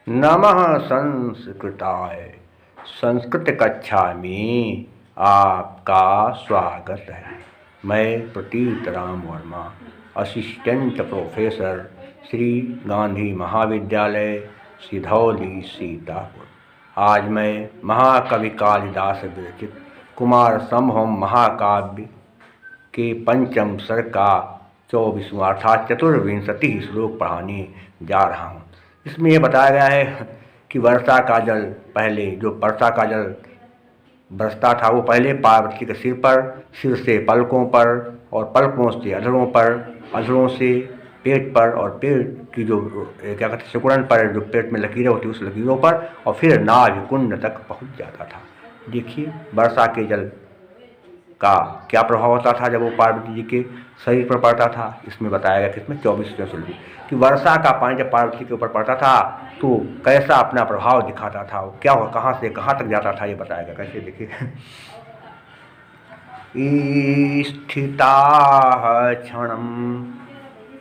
नमः संस्कृताय। संस्कृत कक्षा में आपका स्वागत है। मैं प्रतीत राम वर्मा, असिस्टेंट प्रोफेसर, श्री गांधी महाविद्यालय, सिधौली, सीतापुर। आज मैं महाकवि कालिदास विरचित कुमार संभवम महाकाव्य के पंचम सर्ग का 24वां अर्थात चतुर्विंशति श्लोक पढ़ाने जा रहा हूँ। इसमें यह बताया गया है कि वर्षा का जल, पहले जो वर्षा का जल बरसता था वो पहले पार्वती के सिर से पलकों पर, और पलकों से अधरों पर, अधरों से पेट पर, और पेट की जो क्या कहते हैं सिकुड़न पर, जो पेट में लकीरें होती उस लकीरों पर, और फिर नाभि कुंड तक पहुँच जाता था। देखिए वर्षा के जल का क्या प्रभाव होता था जब वो पार्वती जी के शरीर पर पड़ता था। इसमें बताया गया कि इसमें 24वें श्लोक कि वर्षा का पानी जब पार्वती के ऊपर पड़ता था तो कैसा अपना प्रभाव दिखाता था, क्या हो, कहाँ से कहाँ तक जाता था, ये बताया गया। कैसे देखिए, स्थिता क्षणम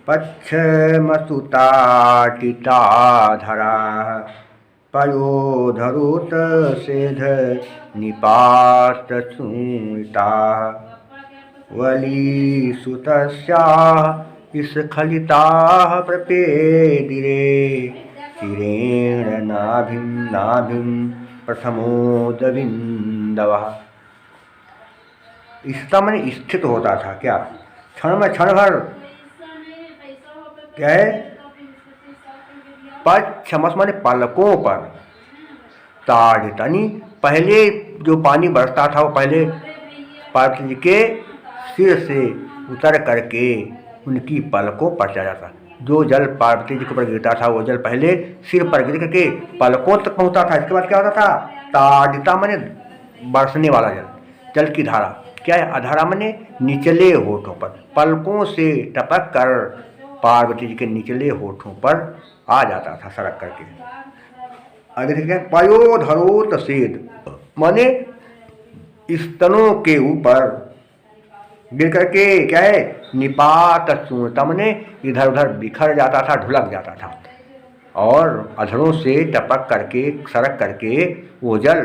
पच्छमसुताटिताधरा पयोधरुत सेध निपातचूर्णिता वलीसुतस्याः स्खलिताः प्रपेदिरे चिरेण नाभिं प्रथमोदविन्दवः। इसका मैंने स्थित होता था, क्या क्षण में क्षण भर, क्या है पच्छमस माने पलकों पर, ताड़ितनी पहले जो पानी बरसता था वो पहले पार्वती जी के सिर से उतर करके उनकी पलकों पर चला जाता। जो जल पार्वती जी के ऊपर गिरता था वो जल पहले सिर पर गिर करके पलकों तक पहुंचता था। इसके बाद क्या होता था, ताड़िता माने बरसने वाला जल, जल की धारा, क्या है अधारा माने निचले होठों पर, पलकों से टपक कर पार्वती जी के निचले होठों पर आ जाता था सड़क करके। आगे देखिए पयोधरोत सेद माने स्तनों के ऊपर गिर करके, क्या है निपात चूर्णता माने इधर उधर बिखर जाता था, ढुलक जाता था, और अधरों से टपक करके सड़क करके वो जल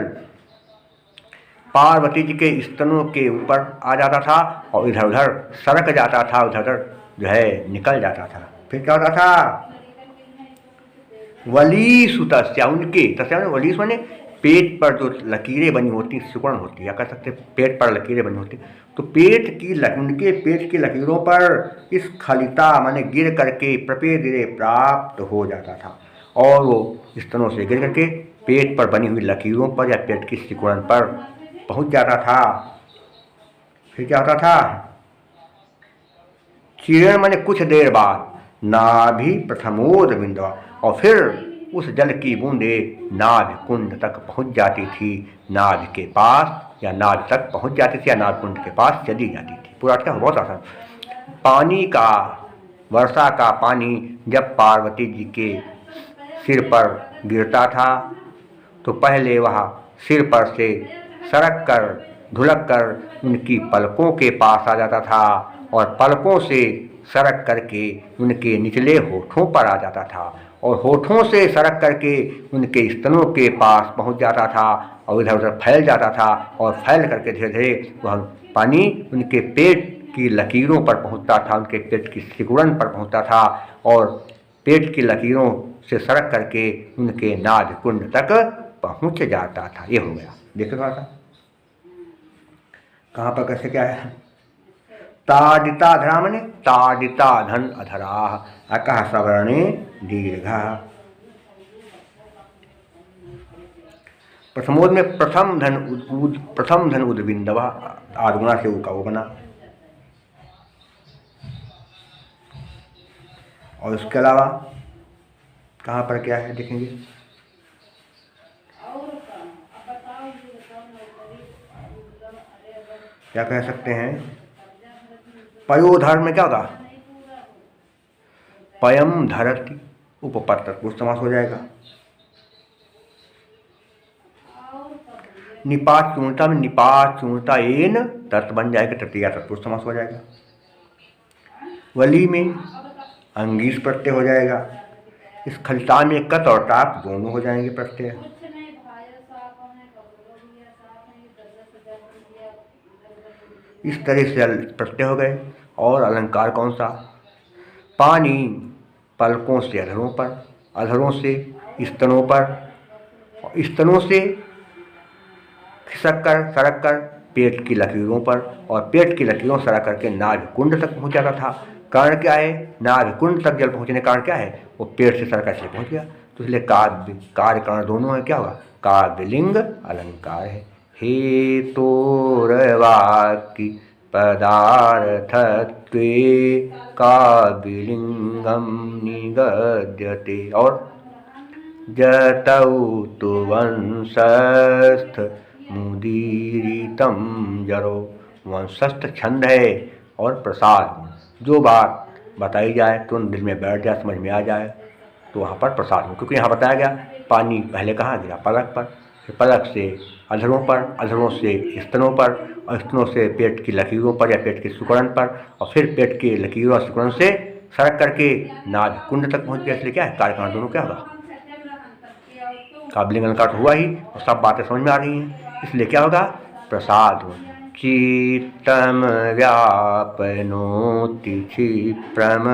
पार्वती जी के स्तनों के ऊपर आ जाता था और इधर उधर सड़क जाता था, उधर उधर जो है निकल जाता था। फिर क्या होता था, वलीसुतस्या उनके, तस्या वलीस माने पेट पर जो लकीरें बनी होती, सिकुड़न होती है, कह सकते पेट पर लकीरें बनी होती, तो उनके पेट की लकीरों पर इस खलिता माने गिर करके प्रपेदिरे प्राप्त हो जाता था, और वो स्तनों से गिर करके पेट पर बनी हुई लकीरों पर या पेट की सिकुड़न पर पहुंच जाता था। फिर क्या होता था, चिरण माने कुछ देर बाद, नाभि प्रथमोद बिंदवा, और फिर उस जल की बूंदे नाभि कुंड तक पहुंच जाती थी, नाभि के पास या नाभि तक पहुंच जाती थी, या नाभि कुंड के पास चली जाती थी। पूरा क्या बहुत आसान। पानी का, वर्षा का पानी जब पार्वती जी के सिर पर गिरता था तो पहले वह सिर पर से सड़क कर ढुलक कर उनकी पलकों के पास आ जाता था, और पलकों से सड़क करके उनके निचले होठों पर आ जाता था, और होठों से सड़क करके उनके स्तनों के पास पहुंच जाता था, और इधर उधर फैल जाता था, और फैल करके धीरे धीरे वह पानी उनके पेट की लकीरों पर पहुंचता था, उनके पेट की सिकुड़न पर पहुंचता था, और पेट की लकीरों से सड़क करके उनके नाभि कुंड तक पहुंच जाता था। ये हो गया। देखो थोड़ा सा कहाँ पर कैसे क्या है, ताडिता धरा मने ताडिता धन अधरा अकः सवर्णे दीर्घ। प्रथमोद में प्रथम धन उद्बिंदवा, आदगुणा से ऊ का वो बना। और इसके अलावा कहाँ पर क्या है देखेंगे, क्या कह सकते हैं, पयोधर में क्या होगा, पयम धरती उपपद तत्पुरुष समास हो जाएगा। निपात चूर्णता में निपात चूर्णता एन तत् बन जाएगा, तृतीया तत्पुरुष समास हो जाएगा। वली में अंगीस प्रत्यय हो जाएगा। इस खलिता में कत और टाप दोनों हो जाएंगे प्रत्यय। इस तरह से प्रत्यय हो गए। और अलंकार कौन सा? पानी पलकों से अधरों पर, अधरों से स्तनों पर, स्तनों से खिसक कर सड़क कर पेट की लकीरों पर, और पेट की लकीरों सड़क करके नाभि कुंड तक पहुंच जाता था। कारण क्या है? नाभि कुंड तक जल पहुंचने का कारण क्या है? वो पेट से सड़क से पहुंच गया। तो इसलिए काव्य कार्य कारण दोनों है। क्या होगा? काव्यलिंग अलंकार है। हेतोर्वाक्य पदार्थत्वे काव्यलिंगम निगद्यते। और जतौ तु वंशस्थ मुदीरितम जरो। वंशस्थ छंद है और प्रसाद। जो बात बताई जाए तुरंत दिल में बैठ जाए, समझ में आ जाए, तो वहाँ पर प्रसाद हो। क्योंकि यहाँ बताया गया पानी पहले कहाँ गिरा? पलक पर, फिर पलक से अधरों पर, अधरों से स्तनों पर, और स्तनों से पेट की लकीरों पर या पेट के सिकुड़न पर, और फिर पेट की लकीरों और सिकुड़न से सड़क करके नाभि कुंड तक पहुँच गया। इसलिए क्या है? कार्यकारण दोनों क्या होगा? काव्यलिंग अलंकार हुआ ही, और सब बातें समझ में आ रही हैं। इसलिए क्या होगा? प्रसाद हो। चित्तम व्यापनोति क्षिप्रम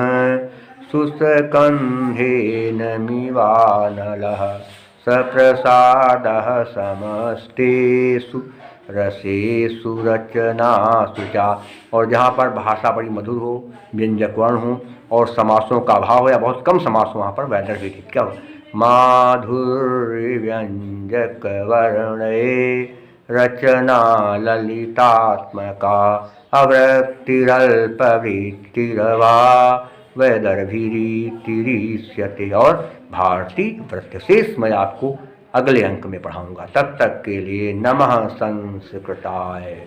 शुष्कन्धेन मिवानलः सप्रसादः समस्तेषु रसेषु रचनासु च। और जहाँ पर भाषा बड़ी मधुर हो, व्यंजक वर्ण हो और समासों का अभाव हो या बहुत कम समास हो, वहाँ पर वैदर्भिक क्या हो? माधुर्य व्यंजक वर्णये रचना ललितात्मका अवृत्तिरल्पवृत्तिर्वा वैदर्भिरीतिरीष्यते। और भारतीय वृत्ति शेष मैं आपको अगले अंक में पढ़ाऊंगा। तब तक के लिए नमः संस्कृताय।